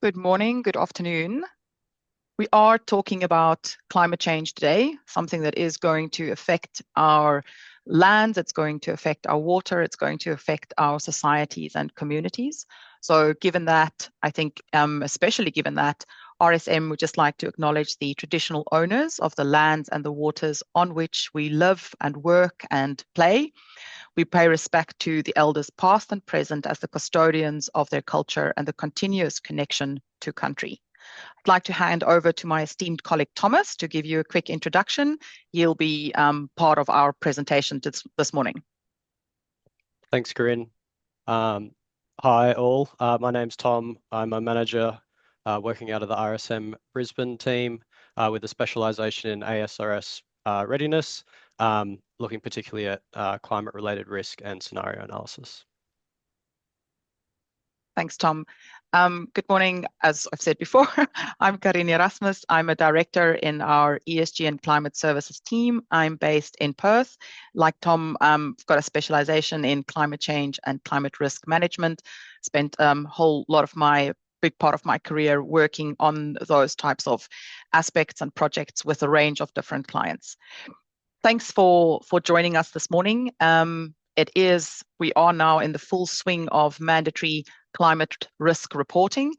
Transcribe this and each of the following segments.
Good morning, good afternoon. We are talking about climate change today, something that is going to affect our lands, it's going to affect our water, it's going to affect our societies and communities. So given that, I think, especially given that, RSM would just like to acknowledge the traditional owners of the lands and the waters on which we live and work and play. We pay respect to the elders past and present as the custodians of their culture and the continuous connection to country. I'd like to hand over to my esteemed colleague Thomas to give you a quick introduction. He'll be part of our presentation this morning. Thanks, Corinne. Hi all, my name's Tom. I'm a manager working out of the RSM Brisbane team with a specialisation in ASRS readiness, looking particularly at climate-related risk and scenario analysis. Thanks, Tom. Good morning. As I've said before, I'm Karin Erasmus. I'm a director in our ESG and climate services team. I'm based in Perth. Like Tom, I've got a specialization in climate change and climate risk management. Spent a big part of my career working on those types of aspects and projects with a range of different clients. Thanks for joining us this morning. We are now in the full swing of mandatory climate risk reporting.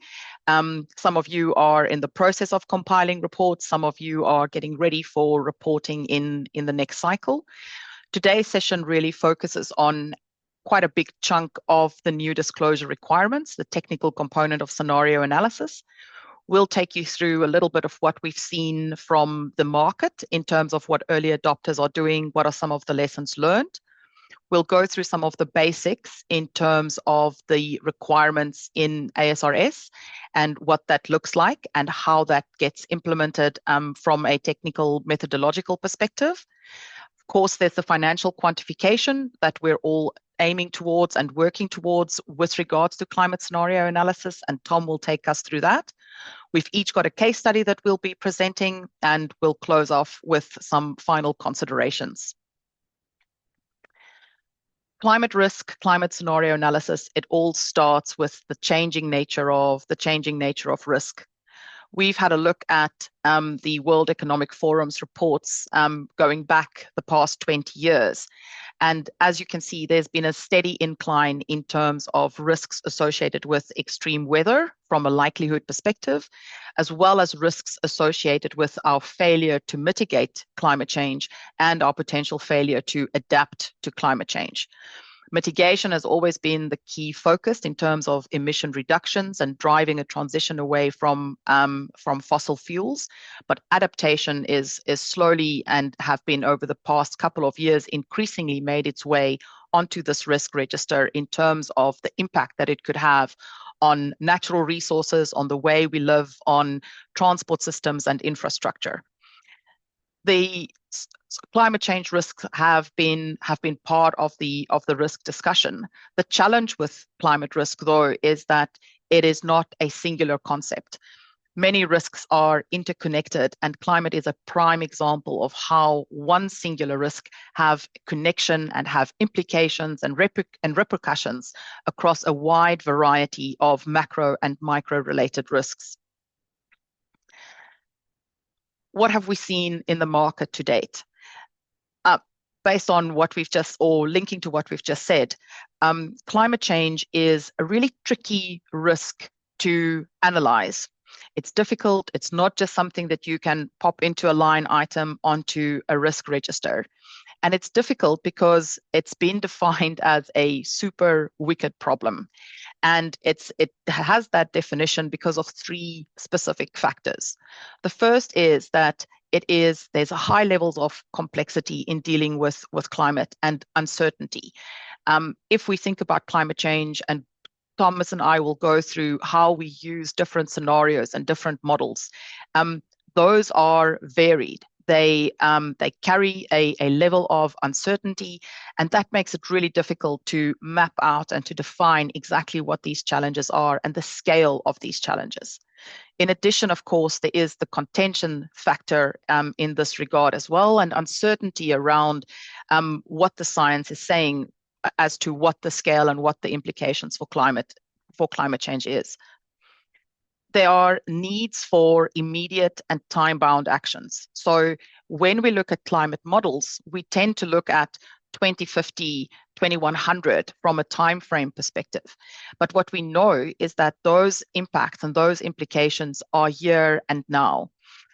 Some of you are in the process of compiling reports. Some of you are getting ready for reporting in the next cycle. Today's session really focuses on quite a big chunk of the new disclosure requirements, the technical component of scenario analysis. We'll take you through a little bit of what we've seen from the market in terms of what early adopters are doing, what are some of the lessons learned. We'll go through some of the basics in terms of the requirements in ASRS and what that looks like and how that gets implemented from a technical methodological perspective. Of course, there's the financial quantification that we're all aiming towards and working towards with regards to climate scenario analysis, and Tom will take us through that. We've each got a case study that we'll be presenting, and we'll close off with some final considerations. Climate risk, climate scenario analysis, it all starts with the changing nature of risk. We've had a look at the World Economic Forum's reports going back the past 20 years. And as you can see, there's been a steady incline in terms of risks associated with extreme weather from a likelihood perspective, as well as risks associated with our failure to mitigate climate change and our potential failure to adapt to climate change. Mitigation has always been the key focus in terms of emission reductions and driving a transition away from fossil fuels. But adaptation is slowly and have been over the past couple of years increasingly made its way onto this risk register in terms of the impact that it could have on natural resources, on the way we live, on transport systems and infrastructure. The climate change risks have been part of the risk discussion. The challenge with climate risk, though, is that it is not a singular concept. Many risks are interconnected, and climate is a prime example of how one singular risk have connection and have implications and repercussions across a wide variety of macro and micro related risks. What have we seen in the market to date? Based on what we've just, or linking to what we've just said, climate change is a really tricky risk to analyze. It's difficult. It's not just something that you can pop into a line item onto a risk register. And it's difficult because it's been defined as a super wicked problem. And it has that definition because of three specific factors. The first is that there's a high levels of complexity in dealing with climate and uncertainty. If we think about climate change, and Thomas and I will go through how we use different scenarios and different models, those are varied. They carry a level of uncertainty, and that makes it really difficult to map out and to define exactly what these challenges are and the scale of these challenges. In addition, of course, there is the contention factor in this regard as well, and uncertainty around what the science is saying as to what the scale and what the implications for climate change is. There are needs for immediate and time-bound actions. So when we look at climate models, we tend to look at 2050, 2100 from a time frame perspective. But what we know is that those impacts and those implications are here and now.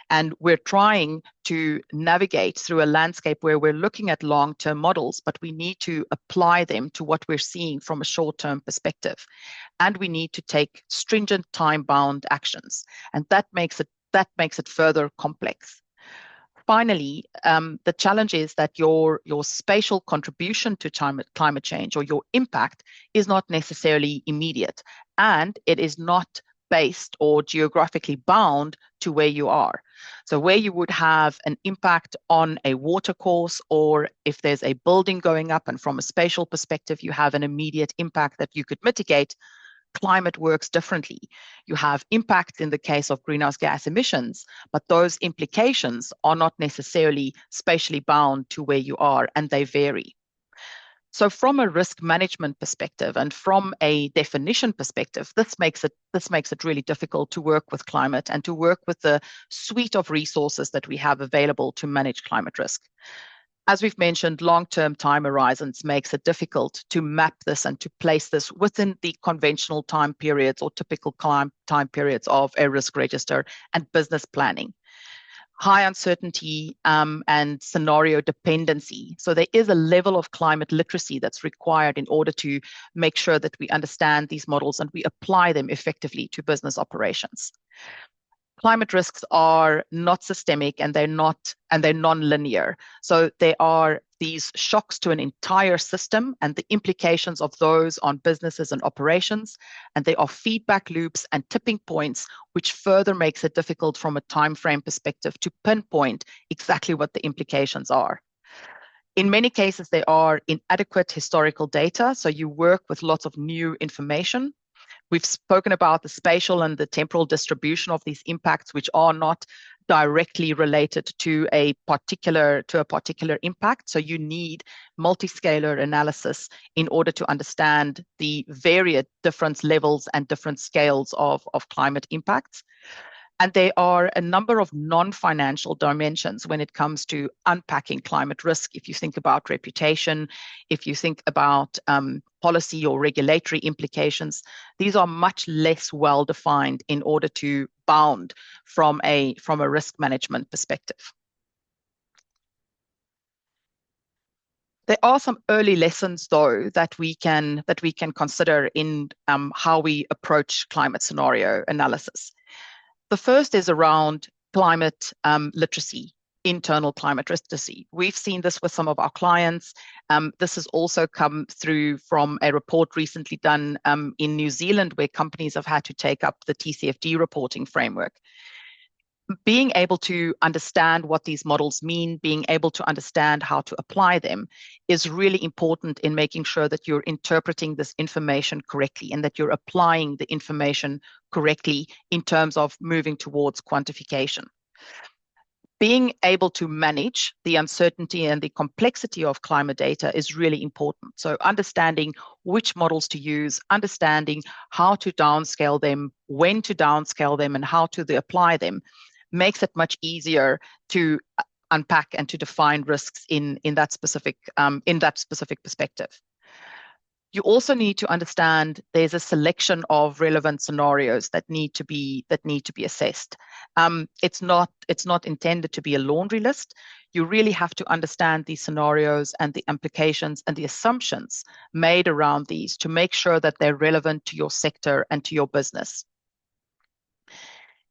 And we're trying to navigate through a landscape where we're looking at long-term models, but we need to apply them to what we're seeing from a short-term perspective. And we need to take stringent time-bound actions. And that makes it further complex. Finally, the challenge is that your spatial contribution to climate change or your impact is not necessarily immediate, and it is not based or geographically bound to where you are. So where you would have an impact on a water course, or if there's a building going up and from a spatial perspective, you have an immediate impact that you could mitigate, climate works differently. You have impacts in the case of greenhouse gas emissions, but those implications are not necessarily spatially bound to where you are, and they vary. So from a risk management perspective and from a definition perspective, this makes it really difficult to work with climate and to work with the suite of resources that we have available to manage climate risk. As we've mentioned, long-term time horizons makes it difficult to map this and to place this within the conventional time periods or typical time periods of a risk register and business planning. High uncertainty and scenario dependency. So there is a level of climate literacy that's required in order to make sure that we understand these models and we apply them effectively to business operations. Climate risks are not systemic and they're non-linear. So there are these shocks to an entire system and the implications of those on businesses and operations. And there are feedback loops and tipping points, which further makes it difficult from a time frame perspective to pinpoint exactly what the implications are. In many cases, there are inadequate historical data. So you work with lots of new information. We've spoken about the spatial and the temporal distribution of these impacts, which are not directly related to a particular impact. So you need multi-scalar analysis in order to understand the varied different levels and different scales of climate impacts. And there are a number of non-financial dimensions when it comes to unpacking climate risk. If you think about reputation, if you think about policy or regulatory implications, these are much less well defined in order to bound from a risk management perspective. There are some early lessons, though, that we can consider in how we approach climate scenario analysis. The first is around climate literacy, internal climate literacy. We've seen this with some of our clients. This has also come through from a report recently done in New Zealand, where companies have had to take up the TCFD reporting framework. Being able to understand what these models mean, being able to understand how to apply them is really important in making sure that you're interpreting this information correctly and that you're applying the information correctly in terms of moving towards quantification. Being able to manage the uncertainty and the complexity of climate data is really important. So understanding which models to use, understanding how to downscale them, when to downscale them, and how to apply them makes it much easier to unpack and to define risks in that specific perspective. You also need to understand there's a selection of relevant scenarios that need to be assessed. It's not intended to be a laundry list. You really have to understand these scenarios and the implications and the assumptions made around these to make sure that they're relevant to your sector and to your business.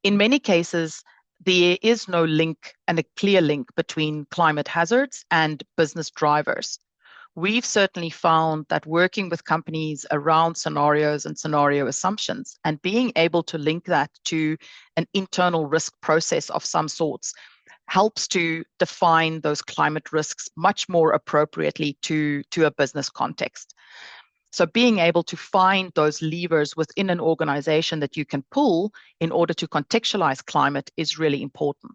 In many cases, there is no link and a clear link between climate hazards and business drivers. We've certainly found that working with companies around scenarios and scenario assumptions and being able to link that to an internal risk process of some sorts helps to define those climate risks much more appropriately to a business context. So being able to find those levers within an organization that you can pull in order to contextualize climate is really important.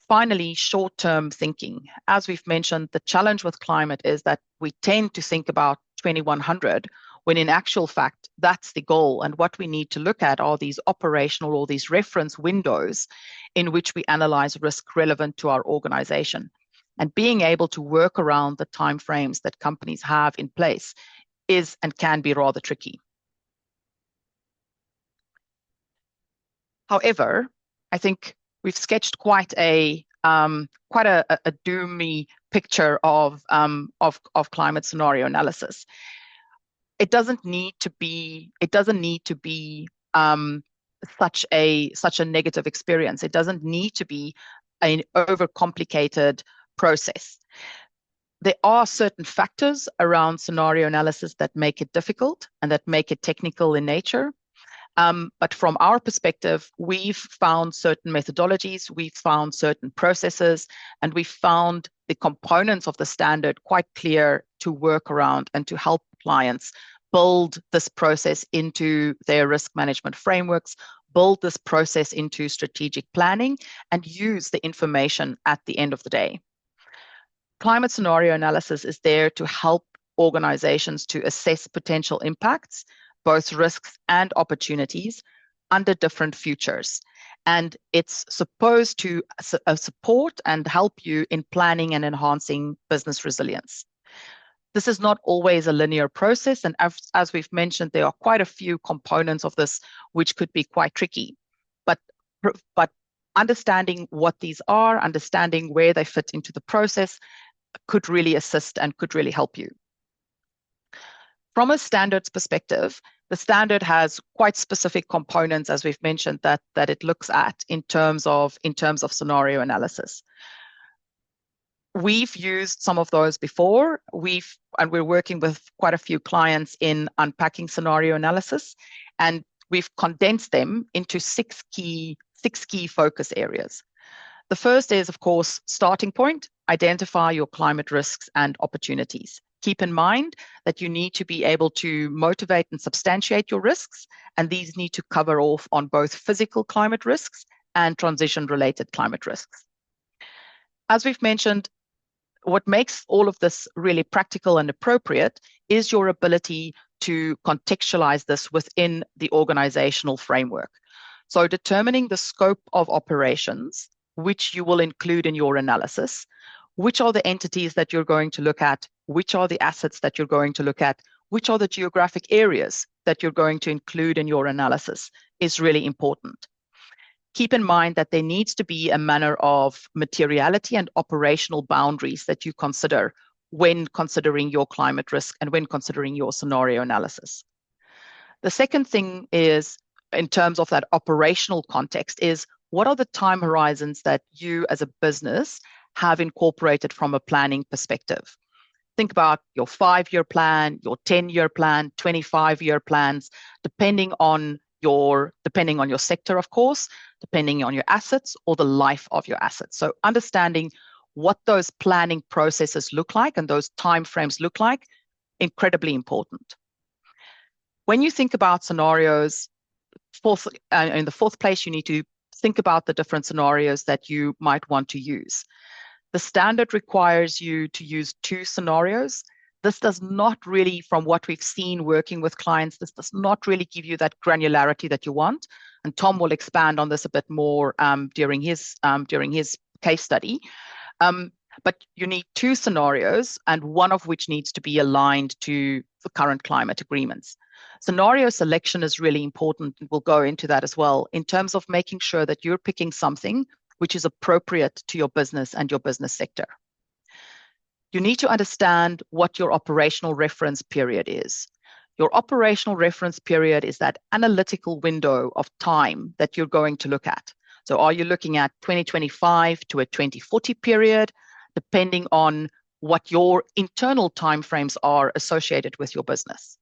Finally, short-term thinking. As we've mentioned, the challenge with climate is that we tend to think about 2100 when in actual fact, that's the goal. And what we need to look at are these operational or these reference windows in which we analyze risk relevant to our organization. And being able to work around the timeframes that companies have in place is and can be rather tricky. However, I think we've sketched quite a doomy picture of climate scenario analysis. It doesn't need to be such a negative experience. It doesn't need to be an overcomplicated process. There are certain factors around scenario analysis that make it difficult and that make it technical in nature. But from our perspective, we've found certain methodologies, we've found certain processes, and we've found the components of the standard quite clear to work around and to help clients build this process into their risk management frameworks, build this process into strategic planning, and use the information at the end of the day. Climate scenario analysis is there to help organizations to assess potential impacts, both risks and opportunities, under different futures. And it's supposed to support and help you in planning and enhancing business resilience. This is not always a linear process. And as we've mentioned, there are quite a few components of this which could be quite tricky. But understanding what these are, understanding where they fit into the process, could really assist and could really help you. From a standards perspective, the standard has quite specific components, as we've mentioned, that it looks at in terms of scenario analysis. We've used some of those before. We're working with quite a few clients in unpacking scenario analysis, and we've condensed them into six key focus areas. The first is, of course, starting point, identify your climate risks and opportunities. Keep in mind that you need to be able to motivate and substantiate your risks, and these need to cover off on both physical climate risks and transition-related climate risks. As we've mentioned, what makes all of this really practical and appropriate is your ability to contextualize this within the organizational framework. So determining the scope of operations, which you will include in your analysis, which are the entities that you're going to look at, which are the assets that you're going to look at, which are the geographic areas that you're going to include in your analysis is really important. Keep in mind that there needs to be a manner of materiality and operational boundaries that you consider when considering your climate risk and when considering your scenario analysis. The second thing is, in terms of that operational context, is what are the time horizons that you as a business have incorporated from a planning perspective? Think about your 5-year plan, your 10-year plan, 25-year plans, depending on your sector, of course, depending on your assets or the life of your assets. So understanding what those planning processes look like and those timeframes look like, incredibly important. When you think about scenarios, in the fourth place, you need to think about the different scenarios that you might want to use. The standard requires you to use 2 scenarios. This does not really, from what we've seen working with clients, this does not really give you that granularity that you want. And Tom will expand on this a bit more during his case study. But you need 2 scenarios, and one of which needs to be aligned to the current climate agreements. Scenario selection is really important, and we'll go into that as well, in terms of making sure that you're picking something which is appropriate to your business and your business sector. You need to understand what your operational reference period is. Your operational reference period is that analytical window of time that you're going to look at. So are you looking at 2025 to a 2040 period, depending on what your internal timeframes are associated with your business?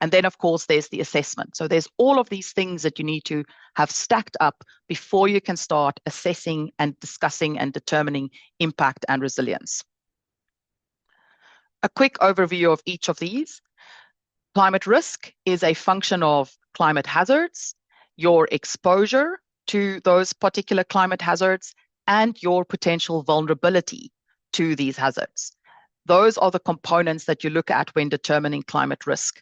And then, of course, there's the assessment. So there's all of these things that you need to have stacked up before you can start assessing and discussing and determining impact and resilience. A quick overview of each of these. Climate risk is a function of climate hazards, your exposure to those particular climate hazards, and your potential vulnerability to these hazards. Those are the components that you look at when determining climate risk.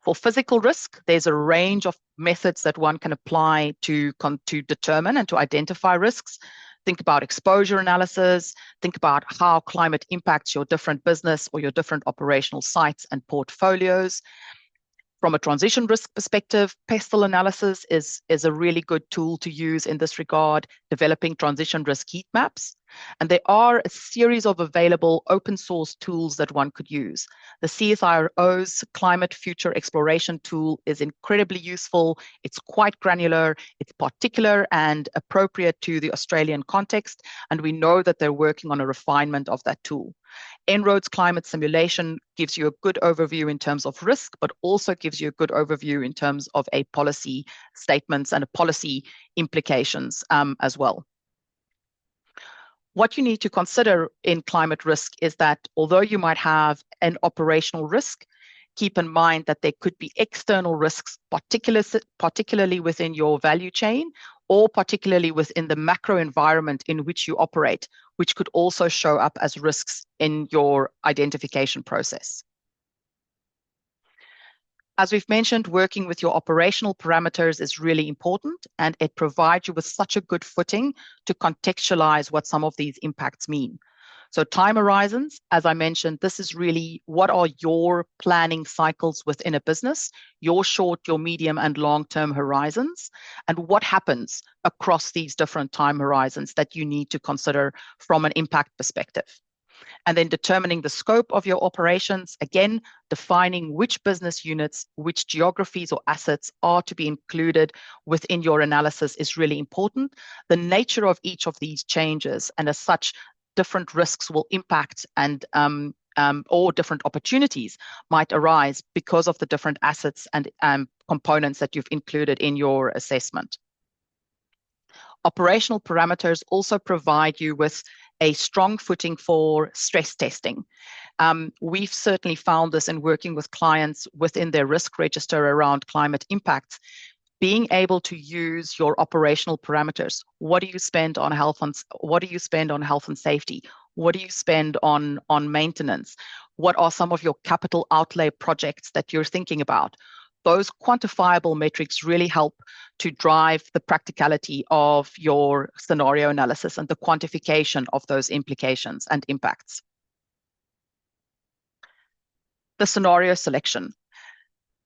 For physical risk, there's a range of methods that one can apply to determine and to identify risks. Think about exposure analysis, think about how climate impacts your different business or your different operational sites and portfolios. From a transition risk perspective, pestle analysis is a really good tool to use in this regard, developing transition risk heat maps. And there are a series of available open source tools that one could use. The CSIRO's Climate Future Exploration tool is incredibly useful. It's quite granular, it's particular and appropriate to the Australian context. And we know that they're working on a refinement of that tool. En-ROAD's climate simulation gives you a good overview in terms of risk, but also gives you a good overview in terms of a policy statements and a policy implications as well. What you need to consider in climate risk is that although you might have an operational risk, keep in mind that there could be external risks, particularly within your value chain or particularly within the macro environment in which you operate, which could also show up as risks in your identification process. As we've mentioned, working with your operational parameters is really important, and it provides you with such a good footing to contextualize what some of these impacts mean. So time horizons, as I mentioned, this is really what are your planning cycles within a business, your short, your medium and long-term horizons, and what happens across these different time horizons that you need to consider from an impact perspective. And then determining the scope of your operations, again, defining which business units, which geographies or assets are to be included within your analysis is really important. The nature of each of these changes, and as such, different risks will impact and or different opportunities might arise because of the different assets and components that you've included in your assessment. Operational parameters also provide you with a strong footing for stress testing. We've certainly found this in working with clients within their risk register around climate impacts. Being able to use your operational parameters. What do you spend on health and safety? What do you spend on maintenance? What are some of your capital outlay projects that you're thinking about? Those quantifiable metrics really help to drive the practicality of your scenario analysis and the quantification of those implications and impacts. The scenario selection.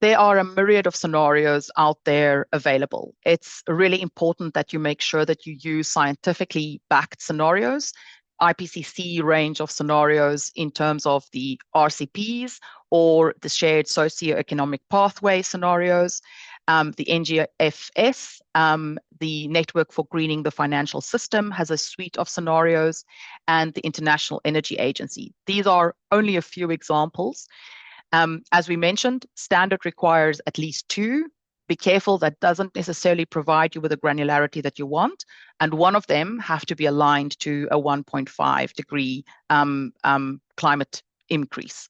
There are a myriad of scenarios out there available. It's really important that you make sure that you use scientifically backed scenarios, IPCC range of scenarios in terms of the RCPs or the shared socioeconomic pathway scenarios, the NGFS, the Network for Greening the Financial System has a suite of scenarios, and the International Energy Agency. These are only a few examples. As we mentioned, standard requires at least 2. Be careful, that doesn't necessarily provide you with the granularity that you want. And one of them have to be aligned to a 1.5 degree climate increase.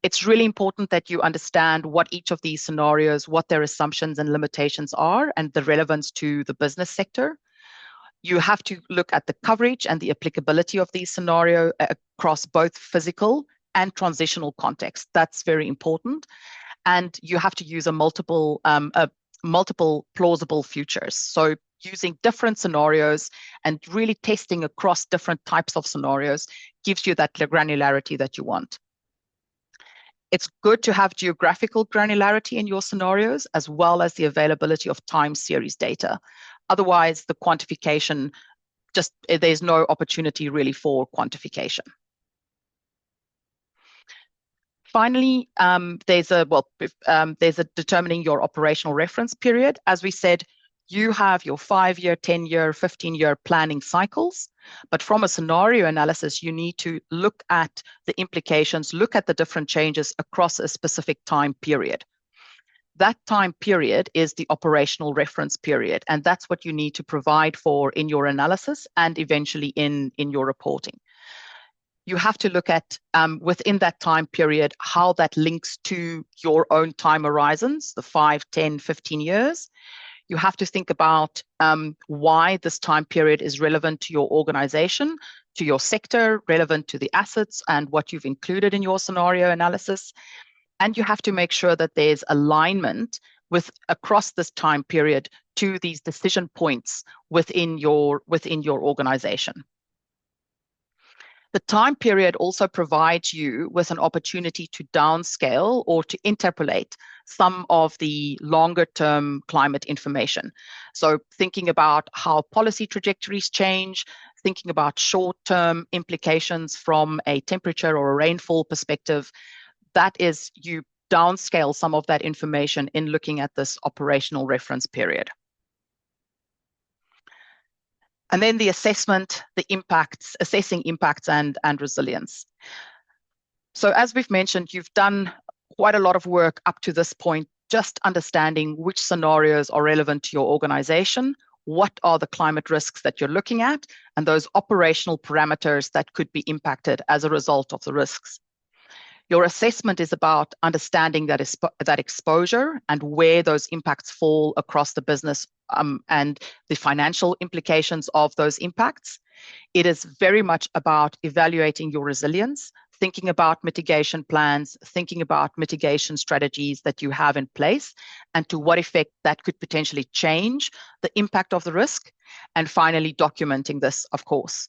It's really important that you understand what each of these scenarios, what their assumptions and limitations are, and the relevance to the business sector. You have to look at the coverage and the applicability of these scenarios across both physical and transitional context. That's very important. And you have to use multiple plausible futures. So using different scenarios and really testing across different types of scenarios gives you that granularity that you want. It's good to have geographical granularity in your scenarios, as well as the availability of time series data. Otherwise, the quantification, there's no opportunity really for quantification. Finally, there's a determining your operational reference period. As we said, you have your 5-year, 10-year, 15-year planning cycles. But from a scenario analysis, you need to look at the implications, look at the different changes across a specific time period. That time period is the operational reference period, and that's what you need to provide for in your analysis and eventually in your reporting. You have to look at, within that time period, how that links to your own time horizons, the 5, 10, 15 years. You have to think about why this time period is relevant to your organization, to your sector, relevant to the assets and what you've included in your scenario analysis. And you have to make sure that there's alignment with across this time period to these decision points within your organization. The time period also provides you with an opportunity to downscale or to interpolate some of the longer term climate information. So thinking about how policy trajectories change, thinking about short term implications from a temperature or a rainfall perspective, that is, you downscale some of that information in looking at this operational reference period. And then the assessment, the impacts, assessing impacts and resilience. So as we've mentioned, you've done quite a lot of work up to this point, just understanding which scenarios are relevant to your organization, what are the climate risks that you're looking at, and those operational parameters that could be impacted as a result of the risks. Your assessment is about understanding that exposure and where those impacts fall across the business and the financial implications of those impacts. It is very much about evaluating your resilience, thinking about mitigation plans, thinking about mitigation strategies that you have in place, and to what effect that could potentially change the impact of the risk, and finally documenting this, of course.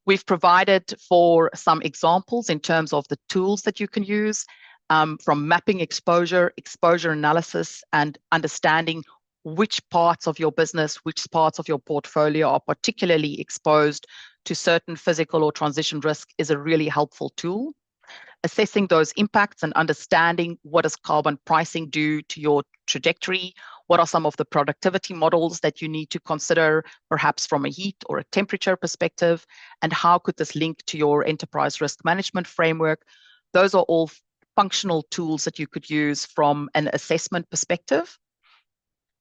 We've provided for some examples in terms of the tools that you can use, from mapping exposure, exposure analysis, and understanding which parts of your business, which parts of your portfolio are particularly exposed to certain physical or transition risk is a really helpful tool. Assessing those impacts and understanding what does carbon pricing do to your trajectory, what are some of the productivity models that you need to consider, perhaps from a heat or a temperature perspective, and how could this link to your enterprise risk management framework? Those are all functional tools that you could use from an assessment perspective.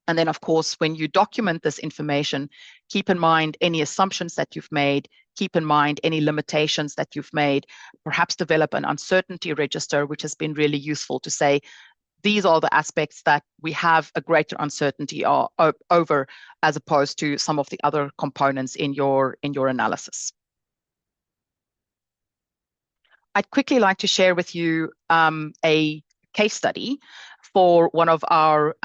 And then, of course, when you document this information, keep in mind any assumptions that you've made, keep in mind any limitations that you've made, perhaps develop an uncertainty register, which has been really useful to say, these are the aspects that we have a greater uncertainty over as opposed to some of the other components in your analysis. I'd quickly like to share with you a case study for one of our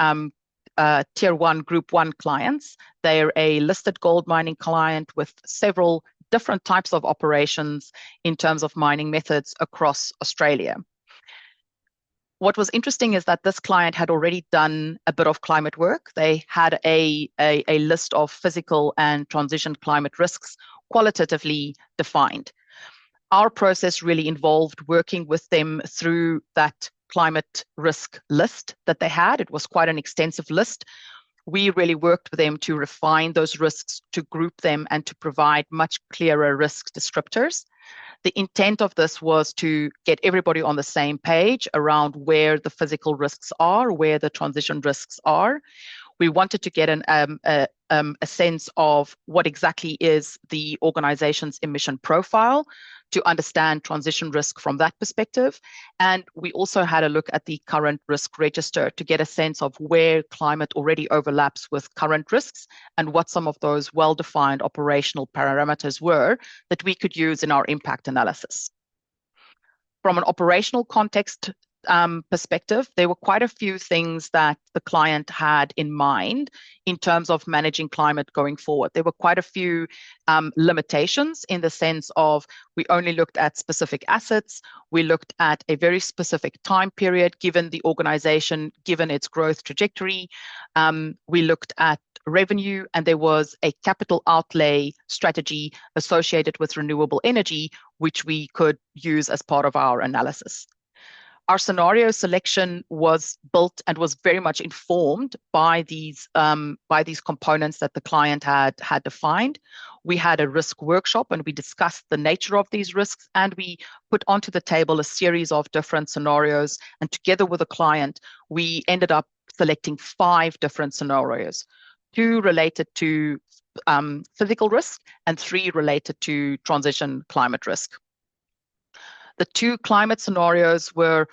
Tier 1, Group 1 clients. They're a listed gold mining client with several different types of operations in terms of mining methods across Australia. What was interesting is that this client had already done a bit of climate work. They had a list of physical and transition climate risks qualitatively defined. Our process really involved working with them through that climate risk list that they had. It was quite an extensive list. We really worked with them to refine those risks, to group them, and to provide much clearer risk descriptors. The intent of this was to get everybody on the same page around where the physical risks are, where the transition risks are. We wanted to get a sense of what exactly is the organization's emission profile, to understand transition risk from that perspective. And we also had a look at the current risk register to get a sense of where climate already overlaps with current risks and what some of those well-defined operational parameters were that we could use in our impact analysis. From an operational context perspective, there were quite a few things that the client had in mind in terms of managing climate going forward. There were quite a few limitations in the sense of we only looked at specific assets. We looked at a very specific time period given the organization, given its growth trajectory. We looked at revenue, and there was a capital outlay strategy associated with renewable energy, which we could use as part of our analysis. Our scenario selection was built and was very much informed by these components that the client had defined. We had a risk workshop and we discussed the nature of these risks, and we put onto the table a series of different scenarios. And together with the client, we ended up selecting 5 different scenarios, 2 related to physical risk and 3 related to transition climate risk. The 2 climate scenarios were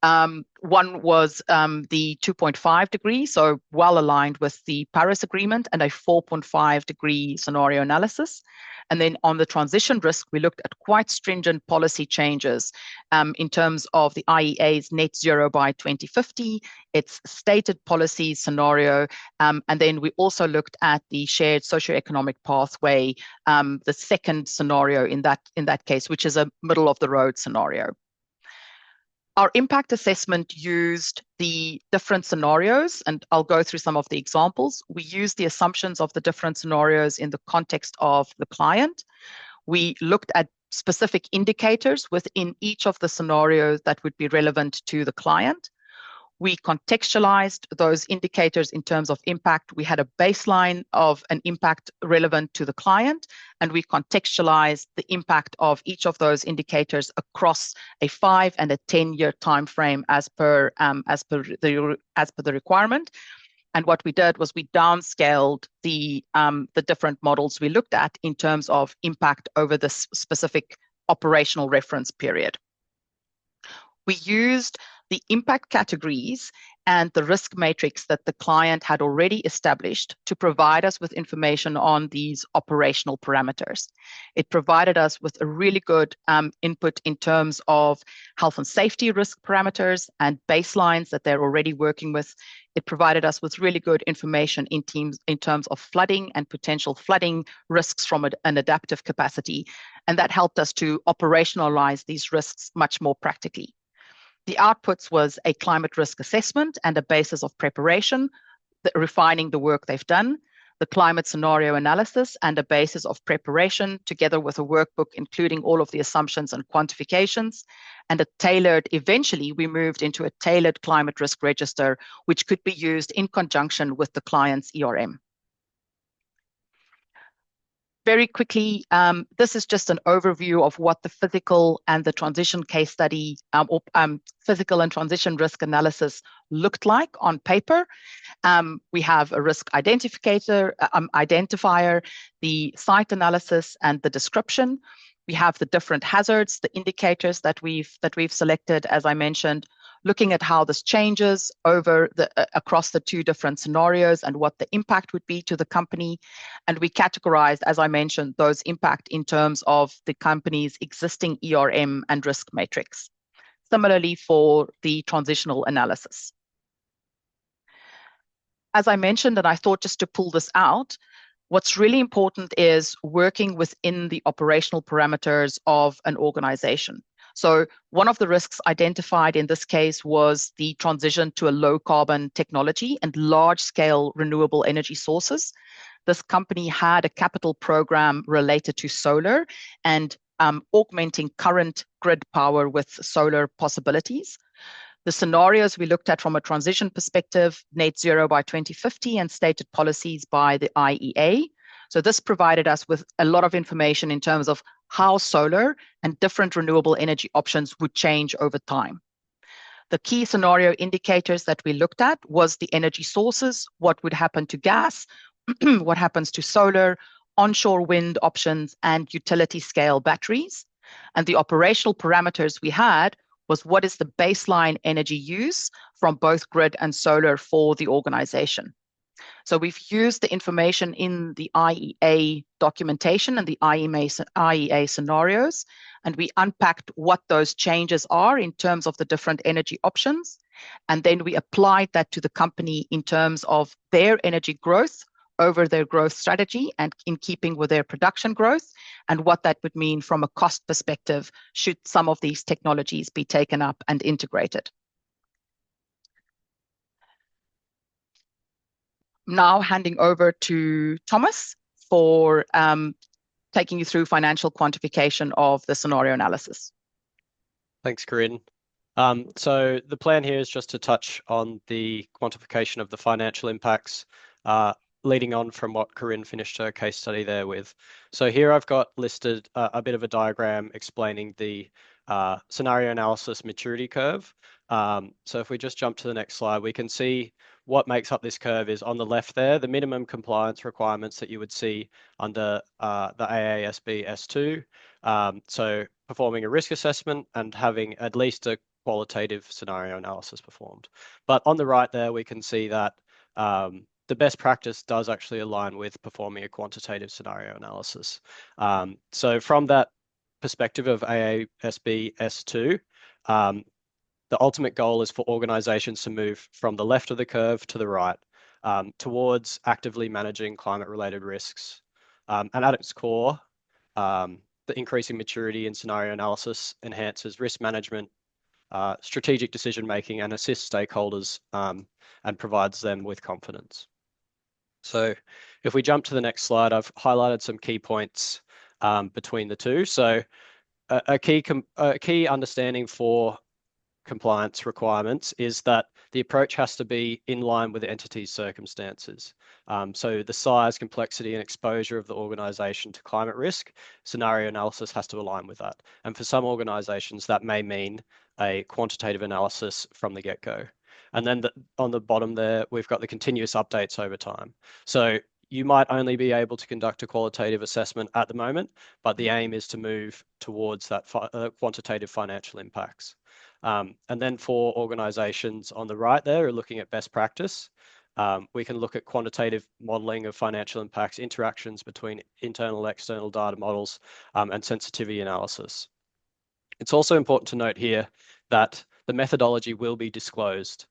One was the 2.5 degree, so well aligned with the Paris Agreement, and a 4.5 degree scenario analysis. And then on the transition risk, we looked at quite stringent policy changes in terms of the IEA's net zero by 2050, its stated policy scenario, and then we also looked at the shared socioeconomic pathway, the second scenario in that case, which is a middle of the road scenario. Our impact assessment used the different scenarios, and I'll go through some of the examples. We used the assumptions of the different scenarios in the context of the client. We looked at specific indicators within each of the scenarios that would be relevant to the client. We contextualized those indicators in terms of impact. We had a baseline of an impact relevant to the client, and we contextualized the impact of each of those indicators across a 5 and a 10-year time frame as per the requirement. And what we did was we downscaled the different models we looked at in terms of impact over this specific operational reference period. We used the impact categories and the risk matrix that the client had already established to provide us with information on these operational parameters. It provided us with a really good input in terms of health and safety risk parameters and baselines that they're already working with. It provided us with really good information in terms of flooding and potential flooding risks from an adaptive capacity. And that helped us to operationalize these risks much more practically. The outputs was a climate risk assessment and a basis of preparation, refining the work they've done, the climate scenario analysis and a basis of preparation, together with a workbook including all of the assumptions and quantifications, and eventually we moved into a tailored climate risk register, which could be used in conjunction with the client's ERM. Very quickly, this is just an overview of what the physical and the transition case study physical and transition risk analysis looked like on paper. We have a risk identifier, the site analysis and the description. We have the different hazards, the indicators that we've selected, as I mentioned, looking at how this changes across the two different scenarios and what the impact would be to the company. And we categorized, as I mentioned, those impact in terms of the company's existing ERM and risk matrix. Similarly for the transitional analysis. As I mentioned, and I thought just to pull this out, what's really important is working within the operational parameters of an organization. So one of the risks identified in this case was the transition to a low carbon technology and large scale renewable energy sources. This company had a capital program related to solar and augmenting current grid power with solar possibilities. The scenarios we looked at from a transition perspective, net zero by 2050 and stated policies by the IEA. So this provided us with a lot of information in terms of how solar and different renewable energy options would change over time. The key scenario indicators that we looked at was the energy sources, what would happen to gas, what happens to solar, onshore wind options, and utility scale batteries. And the operational parameters we had was what is the baseline energy use from both grid and solar for the organization. So we've used the information in the IEA documentation and the IEA scenarios, and we unpacked what those changes are in terms of the different energy options. And then we applied that to the company in terms of their energy growth over their growth strategy and in keeping with their production growth, and what that would mean from a cost perspective should some of these technologies be taken up and integrated. Now handing over to Thomas for taking you through financial quantification of the scenario analysis. Thanks, Corinne. So the plan here is just to touch on the quantification of the financial impacts, leading on from what Corinne finished her case study there with. So here I've got listed a bit of a diagram explaining the scenario analysis maturity curve. So if we just jump to the next slide, we can see what makes up this curve is on the left there, the minimum compliance requirements that you would see under the AASB S2. So performing a risk assessment and having at least a qualitative scenario analysis performed. But on the right there, we can see that the best practice does actually align with performing a quantitative scenario analysis. So from that perspective of AASB S2, the ultimate goal is for organizations to move from the left of the curve to the right towards actively managing climate-related risks. And at its core, the increasing maturity in scenario analysis enhances risk management, strategic decision making, and assists stakeholders and provides them with confidence. So if we jump to the next slide, I've highlighted some key points between the two. So a key understanding for compliance requirements is that the approach has to be in line with the entity's circumstances. So the size, complexity, and exposure of the organisation to climate risk, scenario analysis has to align with that. And for some organisations, that may mean a quantitative analysis from the get-go. And then on the bottom there, we've got the continuous updates over time. So you might only be able to conduct a qualitative assessment at the moment, but the aim is to move towards that quantitative financial impacts. And then for organizations on the right there are looking at best practice. We can look at quantitative modeling of financial impacts, interactions between internal and external data models, and sensitivity analysis. It's also important to note here that the methodology will be disclosed.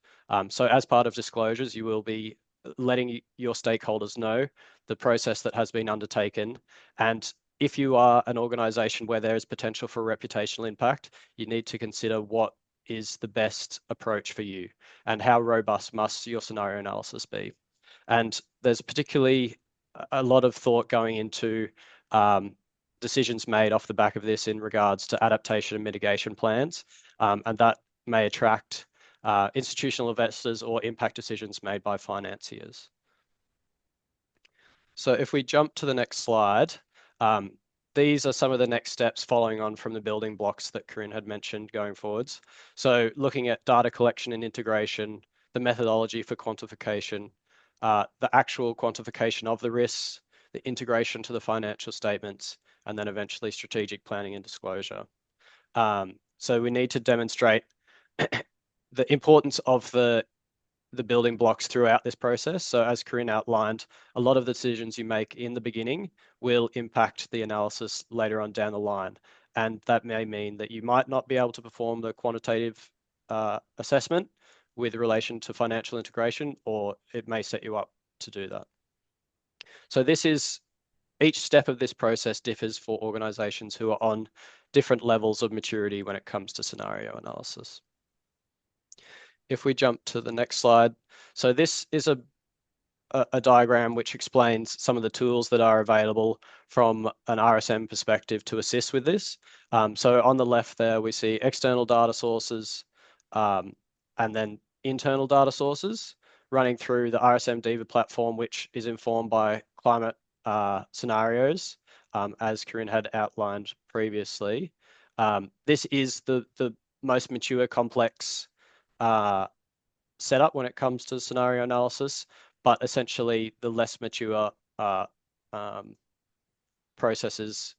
So as part of disclosures, you will be letting your stakeholders know the process that has been undertaken. And if you are an organization where there is potential for reputational impact, you need to consider what is the best approach for you and how robust must your scenario analysis be. And there's particularly a lot of thought going into decisions made off the back of this in regards to adaptation and mitigation plans, and that may attract institutional investors or impact decisions made by financiers. So if we jump to the next slide, these are some of the next steps following on from the building blocks that Corinne had mentioned going forwards. So looking at data collection and integration, the methodology for quantification, the actual quantification of the risks, the integration to the financial statements, and then eventually strategic planning and disclosure. So we need to demonstrate the importance of the building blocks throughout this process. So as Corinne outlined, a lot of the decisions you make in the beginning will impact the analysis later on down the line. And that may mean that you might not be able to perform the quantitative assessment with relation to financial integration, or it may set you up to do that. So each step of this process differs for organizations who are on different levels of maturity when it comes to scenario analysis. If we jump to the next slide. So this is a diagram which explains some of the tools that are available from an RSM perspective to assist with this. So on the left there, we see external data sources and then internal data sources running through the RSM Diva platform, which is informed by climate scenarios, as Corinne had outlined previously. This is the most mature, complex setup when it comes to scenario analysis, but essentially the less mature processes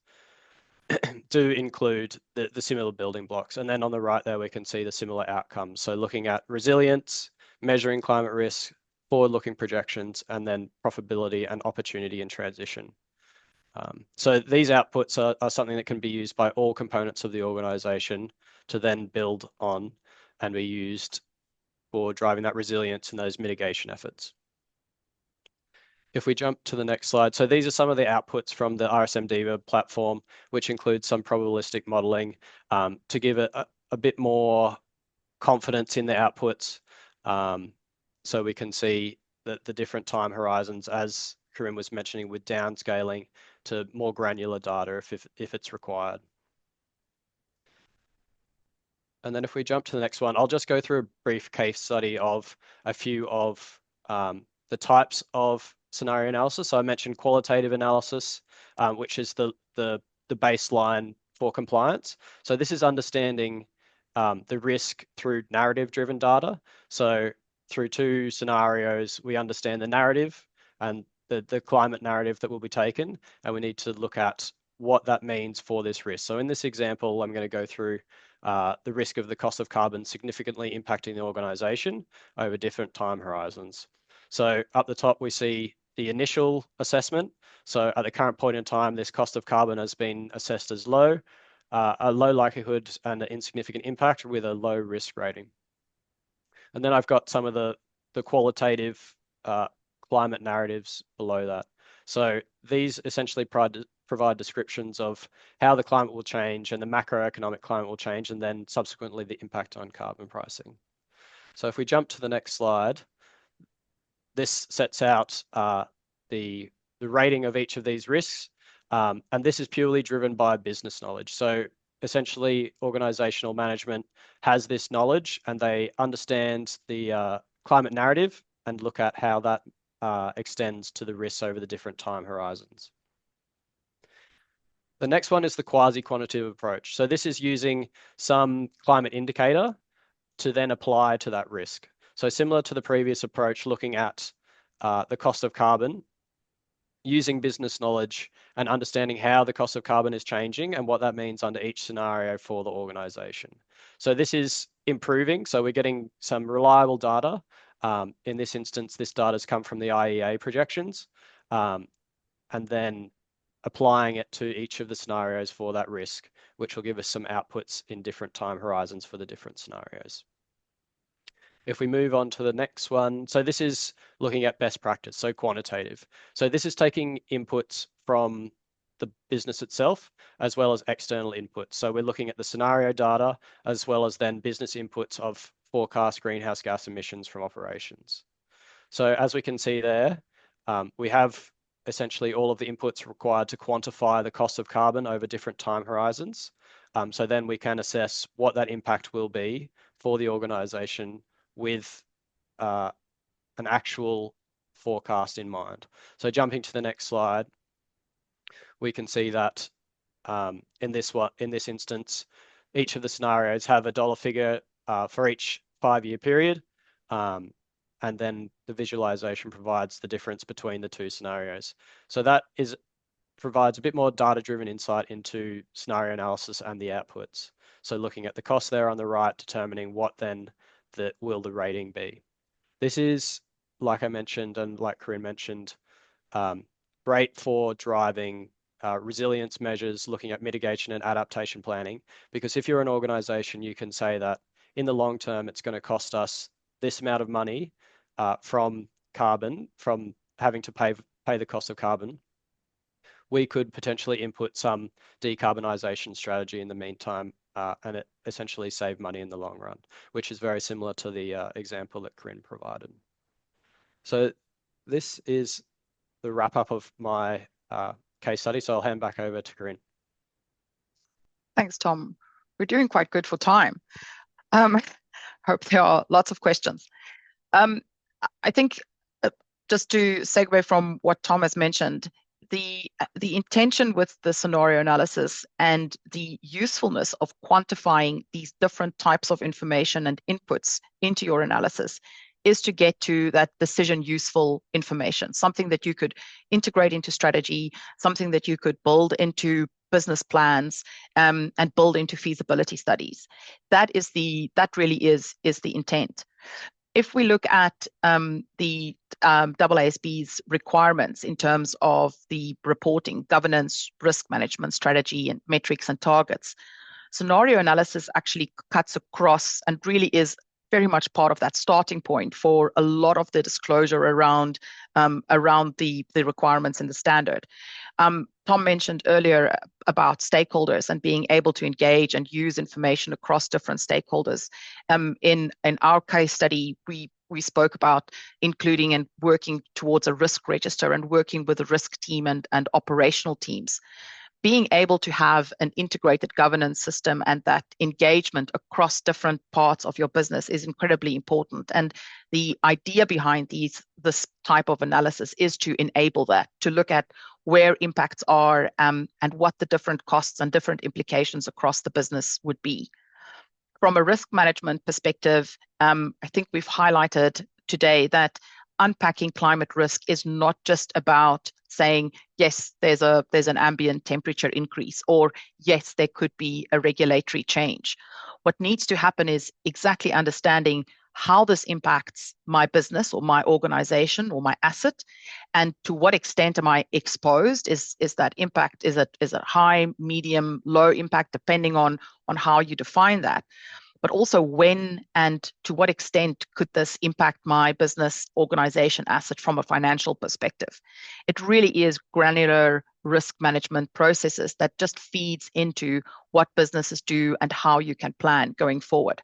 do include the similar building blocks. And then on the right there, we can see the similar outcomes. So looking at resilience, measuring climate risk, forward-looking projections, and then profitability and opportunity in transition. So these outputs are something that can be used by all components of the organization to then build on and be used for driving that resilience and those mitigation efforts. If we jump to the next slide, so these are some of the outputs from the RSM Diva platform, which includes some probabilistic modeling to give it a bit more confidence in the outputs. So we can see the different time horizons, as Corinne was mentioning, with downscaling to more granular data if it's required. And then if we jump to the next one, I'll just go through a brief case study of a few of the types of scenario analysis. So I mentioned qualitative analysis, which is the baseline for compliance. So this is understanding the risk through narrative-driven data. So through two scenarios, we understand the narrative and the climate narrative that will be taken, and we need to look at what that means for this risk. So in this example, I'm going to go through the risk of the cost of carbon significantly impacting the organisation over different time horizons. So up the top, we see the initial assessment. So at the current point in time, this cost of carbon has been assessed as low, a low likelihood and an insignificant impact with a low risk rating. And then I've got some of the qualitative climate narratives below that. So these essentially provide descriptions of how the climate will change and the macroeconomic climate will change, and then subsequently the impact on carbon pricing. So if we jump to the next slide, this sets out the rating of each of these risks, and this is purely driven by business knowledge. So essentially, organisational management has this knowledge, and they understand the climate narrative and look at how that extends to the risks over the different time horizons. The next one is the quasi-quantitative approach. So this is using some climate indicator to then apply to that risk. So similar to the previous approach, looking at the cost of carbon, using business knowledge and understanding how the cost of carbon is changing and what that means under each scenario for the organization. So this is improving. So we're getting some reliable data. In this instance, this data has come from the IEA projections, and then applying it to each of the scenarios for that risk, which will give us some outputs in different time horizons for the different scenarios. If we move on to the next one, so this is looking at best practice, so quantitative. So this is taking inputs from the business itself, as well as external inputs. So we're looking at the scenario data, as well as then business inputs of forecast greenhouse gas emissions from operations. So as we can see there, we have essentially all of the inputs required to quantify the cost of carbon over different time horizons. So then we can assess what that impact will be for the organization with an actual forecast in mind. So jumping to the next slide, we can see that in this instance, each of the scenarios have a dollar figure for each 5-year period, and then the visualization provides the difference between the two scenarios. So that provides a bit more data-driven insight into scenario analysis and the outputs. So looking at the cost there on the right, determining what then will the rating be. This is, like I mentioned, and like Corinne mentioned, great for driving resilience measures, looking at mitigation and adaptation planning, because if you're an organization, you can say that in the long term, it's going to cost us this amount of money from carbon, from having to pay the cost of carbon. We could potentially input some decarbonisation strategy in the meantime, and it essentially save money in the long run, which is very similar to the example that Corinne provided. So this is the wrap up of my case study. So I'll hand back over to Corinne. Thanks, Tom. We're doing quite good for time. Hope there are lots of questions. I think just to segue from what Tom has mentioned, the intention with the scenario analysis and the usefulness of quantifying these different types of information and inputs into your analysis is to get to that decision useful information, something that you could integrate into strategy, something that you could build into business plans, and build into feasibility studies. That really is the intent. If we look at the AASB's requirements in terms of the reporting, governance, risk management strategy, and metrics and targets, scenario analysis actually cuts across and really is very much part of that starting point for a lot of the disclosure around the requirements in the standard. Tom mentioned earlier about stakeholders and being able to engage and use information across different stakeholders. In our case study, we spoke about including and working towards a risk register and working with the risk team and operational teams. Being able to have an integrated governance system and that engagement across different parts of your business is incredibly important. And the idea behind this type of analysis is to enable that, to look at where impacts are and what the different costs and different implications across the business would be. From a risk management perspective, I think we've highlighted today that unpacking climate risk is not just about saying, yes, there's an ambient temperature increase, or yes, there could be a regulatory change. What needs to happen is exactly understanding how this impacts my business or my organization or my asset, and to what extent am I exposed? Is that impact, is it high, medium, low impact, depending on how you define that? But also when and to what extent could this impact my business, organization, asset from a financial perspective? It really is granular risk management processes that just feeds into what businesses do and how you can plan going forward.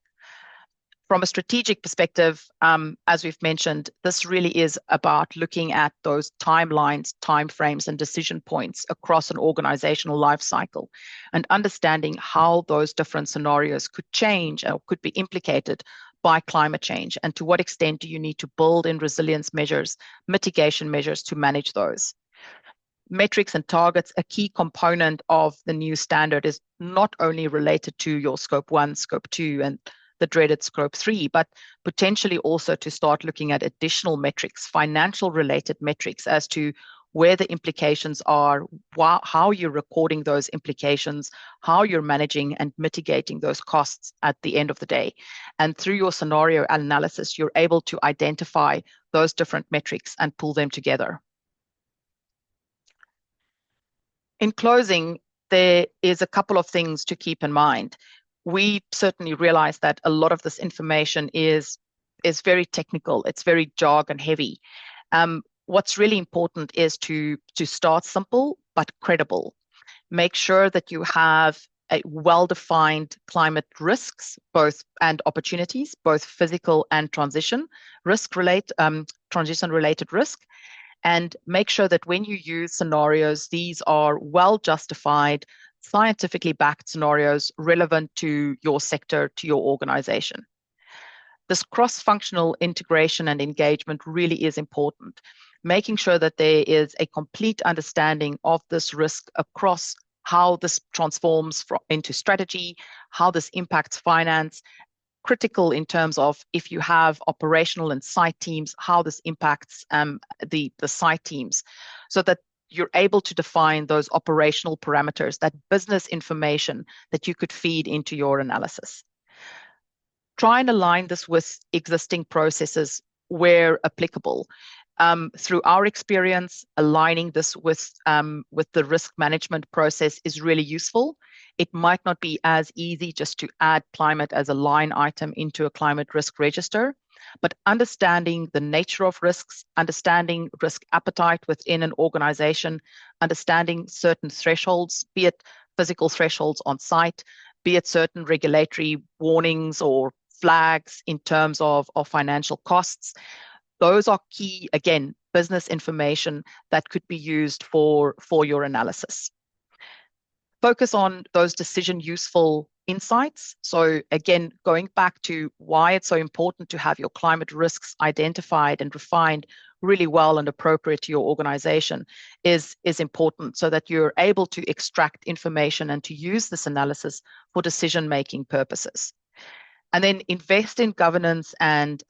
From a strategic perspective, as we've mentioned, this really is about looking at those timelines, timeframes, and decision points across an organizational life cycle, and understanding how those different scenarios could change or could be implicated by climate change, and to what extent do you need to build in resilience measures, mitigation measures to manage those. Metrics and targets, a key component of the new standard, is not only related to your scope 1, scope 2, and the dreaded scope 3, but potentially also to start looking at additional metrics, financial related metrics, as to where the implications are, how you're recording those implications, how you're managing and mitigating those costs at the end of the day. And through your scenario analysis, you're able to identify those different metrics and pull them together. In closing, there is a couple of things to keep in mind. We certainly realize that a lot of this information is very technical. It's very jargon heavy. What's really important is to start simple but credible. Make sure that you have a well-defined climate risks, both and opportunities, both physical and transition transition-related risk. And make sure that when you use scenarios, these are well justified, scientifically backed scenarios relevant to your sector, to your organization. This cross-functional integration and engagement really is important, making sure that there is a complete understanding of this risk across how this transforms into strategy, how this impacts finance, critical in terms of if you have operational and site teams, how this impacts the site teams, so that you're able to define those operational parameters, that business information that you could feed into your analysis. Try and align this with existing processes where applicable. Through our experience, aligning this with the risk management process is really useful. It might not be as easy just to add climate as a line item into a climate risk register, but understanding the nature of risks, understanding risk appetite within an organization, understanding certain thresholds, be it physical thresholds on site, be it certain regulatory warnings or flags in terms of financial costs. Those are key, again, business information that could be used for your analysis. Focus on those decision useful insights. So again, going back to why it's so important to have your climate risks identified and refined really well and appropriate to your organization is important, so that you're able to extract information and to use this analysis for decision-making purposes. And then invest in governance and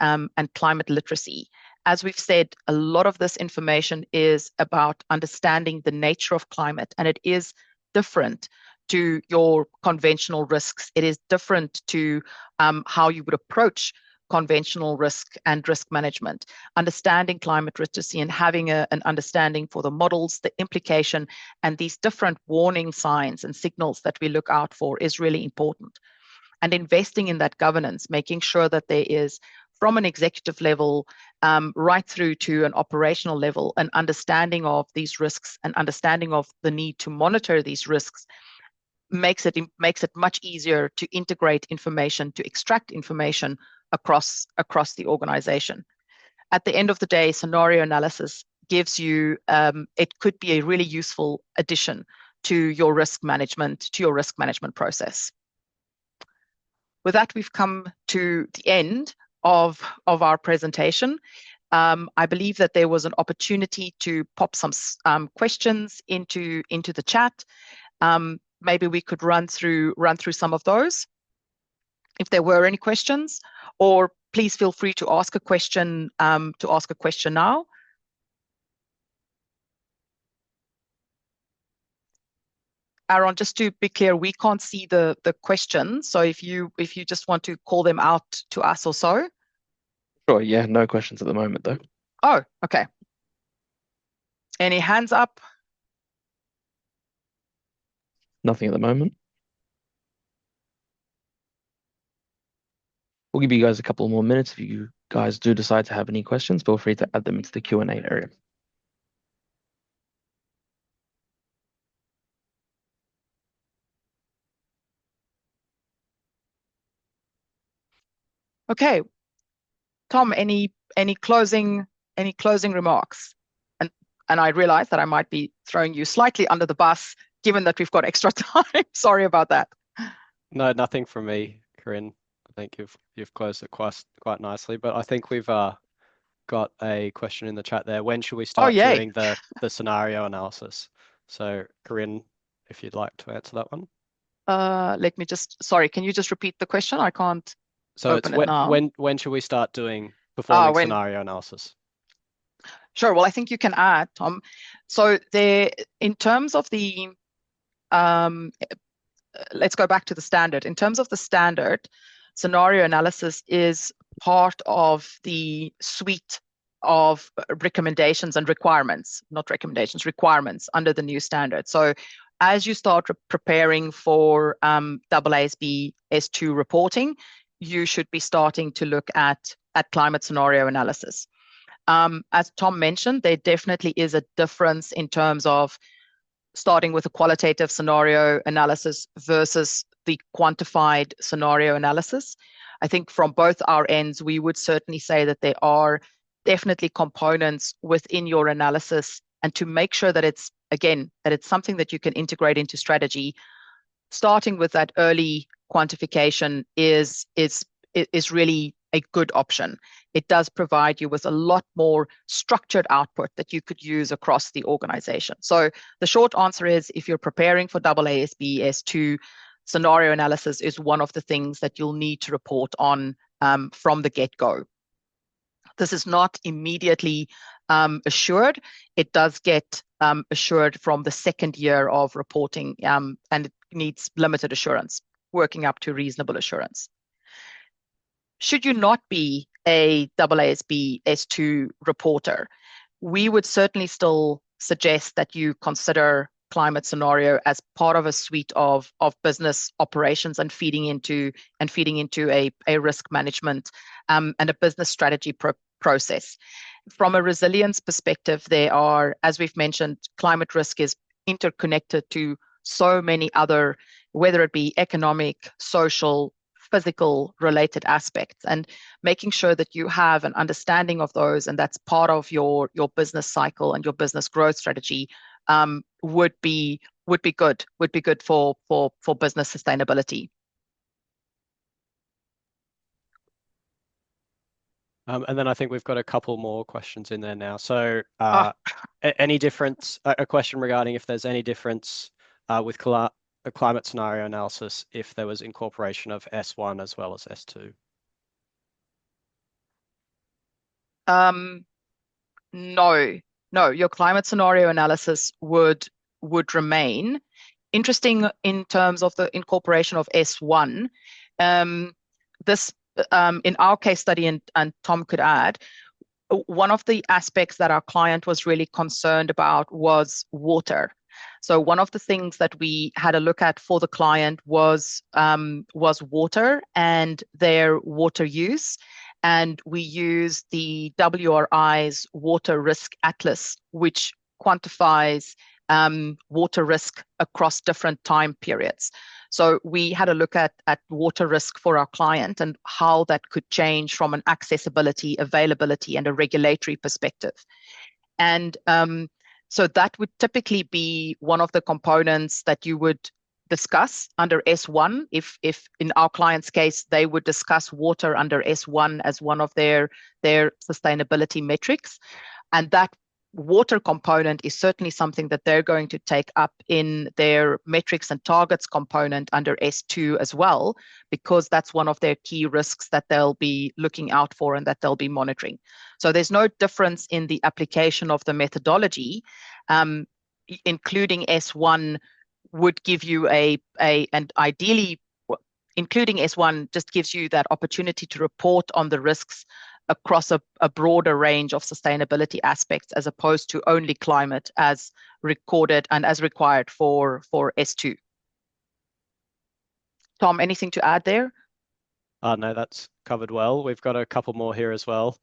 climate literacy. As we've said, a lot of this information is about understanding the nature of climate, and it is different to your conventional risks. It is different to how you would approach conventional risk and risk management. Understanding climate literacy and having an understanding for the models, the implication, and these different warning signs and signals that we look out for is really important. And investing in that governance, making sure that there is, from an executive level right through to an operational level, an understanding of these risks and understanding of the need to monitor these risks, makes it much easier to integrate information, to extract information across the organization. At the end of the day, scenario analysis gives you, it could be a really useful addition to your risk management process. With that, we've come to the end of our presentation. I believe that there was an opportunity to pop some questions into the chat. Maybe we could run through some of those. if there were any questions, or please feel free to ask a question now. Aaron, just to be clear, we can't see the questions. So if you just want to call them out to us or so. Sure, yeah, no questions at the moment though. Oh, okay. Any hands up? Nothing at the moment. We'll give you guys a couple more minutes. If you guys do decide to have any questions, feel free to add them into the Q&A area. Okay. Tom, any closing remarks? And I realize that I might be throwing you slightly under the bus, given that we've got extra time. Sorry about that. No, nothing from me, Corinne. I think you've closed it quite nicely. But I think we've got a question in the chat there. When should we start doing the scenario analysis? So, Corinne, if you'd like to answer that one. Let me sorry, can you just repeat the question? I can't open it now. When should we start performing scenario analysis? Sure. Well, I think you can add, Tom. So in terms of the, let's go back to the standard. In terms of the standard, scenario analysis is part of the suite of recommendations and requirements, not recommendations, requirements under the new standard. So as you start preparing for AASB S2 reporting, you should be starting to look at climate scenario analysis. As Tom mentioned, there definitely is a difference in terms of starting with a qualitative scenario analysis versus the quantified scenario analysis. I think from both our ends, we would certainly say that there are definitely components within your analysis, and to make sure that it's something that you can integrate into strategy, starting with that early quantification is really a good option. It does provide you with a lot more structured output that you could use across the organization. So the short answer is, if you're preparing for AASB S2, scenario analysis is one of the things that you'll need to report on from the get-go. This is not immediately assured. It does get assured from the second year of reporting, and it needs limited assurance, working up to reasonable assurance. Should you not be a AASB S2 reporter, we would certainly still suggest that you consider climate scenario as part of a suite of business operations and feeding into a risk management and a business strategy process. From a resilience perspective, there are, as we've mentioned, climate risk is interconnected to so many other, whether it be economic, social, physical related aspects, and making sure that you have an understanding of those, and that's part of your business cycle and your business growth strategy, would be good for business sustainability. And then I think we've got a couple more questions in there now. So any difference, a question regarding if there's any difference with a climate scenario analysis if there was incorporation of S1 as well as S2? No, your climate scenario analysis would remain. Interesting in terms of the incorporation of S1. This in our case study, and Tom could add, one of the aspects that our client was really concerned about was water. So one of the things that we had a look at for the client was water and their water use. And we used the WRI's Water Risk Atlas, which quantifies water risk across different time periods. So we had a look at water risk for our client and how that could change from an accessibility, availability, and a regulatory perspective. And so that would typically be one of the components that you would discuss under S1. If in our client's case, they would discuss water under S1 as one of their sustainability metrics. And that water component is certainly something that they're going to take up in their metrics and targets component under S2 as well, because that's one of their key risks that they'll be looking out for and that they'll be monitoring. So there's no difference in the application of the methodology. Including S1 would give you and ideally including S1 just gives you that opportunity to report on the risks across a broader range of sustainability aspects, as opposed to only climate as recorded and as required for S2. Tom, anything to add there? No, that's covered well. We've got a couple more here as well.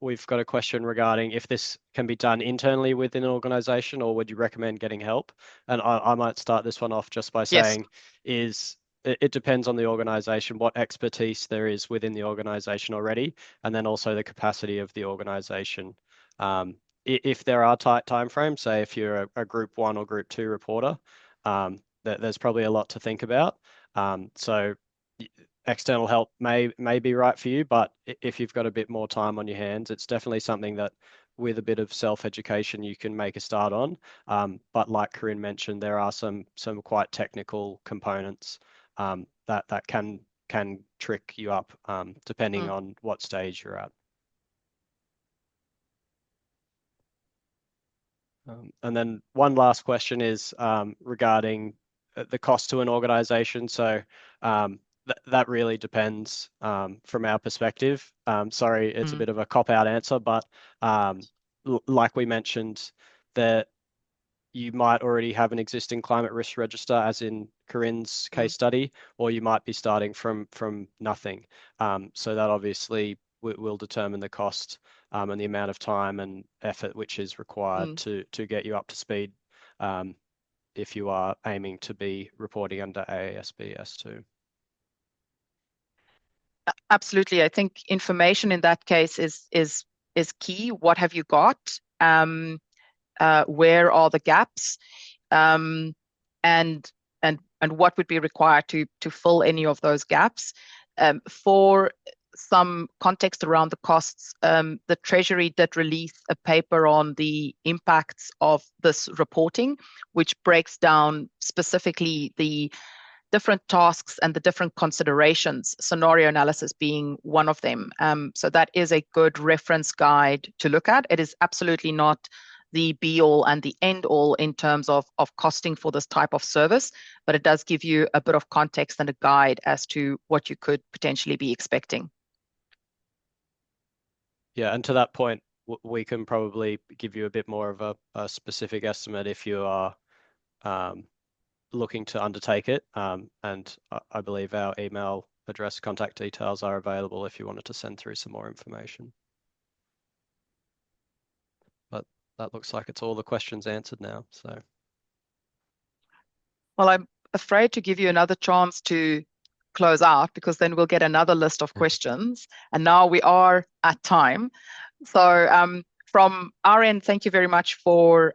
We've got a question regarding if this can be done internally within an organization, or would you recommend getting help? And I might start this one off just by saying it depends on the organization, what expertise there is within the organization already, and then also the capacity of the organization. If there are tight timeframes, say if you're a group 1 or group 2 reporter, there's probably a lot to think about. So external help may be right for you, but if you've got a bit more time on your hands, it's definitely something that with a bit of self-education you can make a start on. But like Corinne mentioned, there are some quite technical components that can trick you up depending on what stage you're at. And then one last question is regarding the cost to an organization. So that really depends from our perspective. Sorry, it's a bit of a cop-out answer, but like we mentioned, that you might already have an existing climate risk register, as in Corinne's case study, or you might be starting from nothing. So that obviously will determine the cost and the amount of time and effort which is required to get you up to speed if you are aiming to be reporting under AASB S2. Absolutely. I think information in that case is key. What have you got? Where are the gaps? And what would be required to fill any of those gaps? For some context around the costs, the Treasury did release a paper on the impacts of this reporting, which breaks down specifically the different tasks and the different considerations, scenario analysis being one of them. So that is a good reference guide to look at. It is absolutely not the be-all and the end-all in terms of costing for this type of service, but it does give you a bit of context and a guide as to what you could potentially be expecting. Yeah, and to that point, we can probably give you a bit more of a specific estimate if you are looking to undertake it. And I believe our email address, contact details are available if you wanted to send through some more information. But that looks like it's all the questions answered now. So, well, I'm afraid to give you another chance to close out, because then we'll get another list of questions. And now we are at time. So from our end, thank you very much for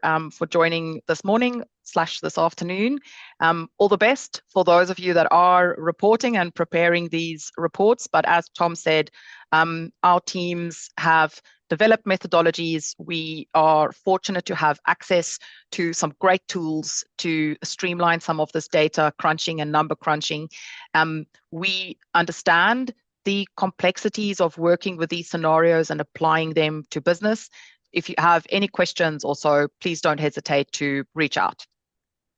joining this morning / this afternoon. All the best for those of you that are reporting and preparing these reports. But as Tom said, our teams have developed methodologies. We are fortunate to have access to some great tools to streamline some of this data crunching and number crunching. We understand the complexities of working with these scenarios and applying them to business. If you have any questions also, please don't hesitate to reach out.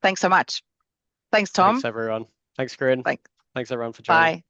Thanks so much. Thanks, Tom. Thanks, everyone. Thanks, Corinne. Thanks everyone, for joining. Bye.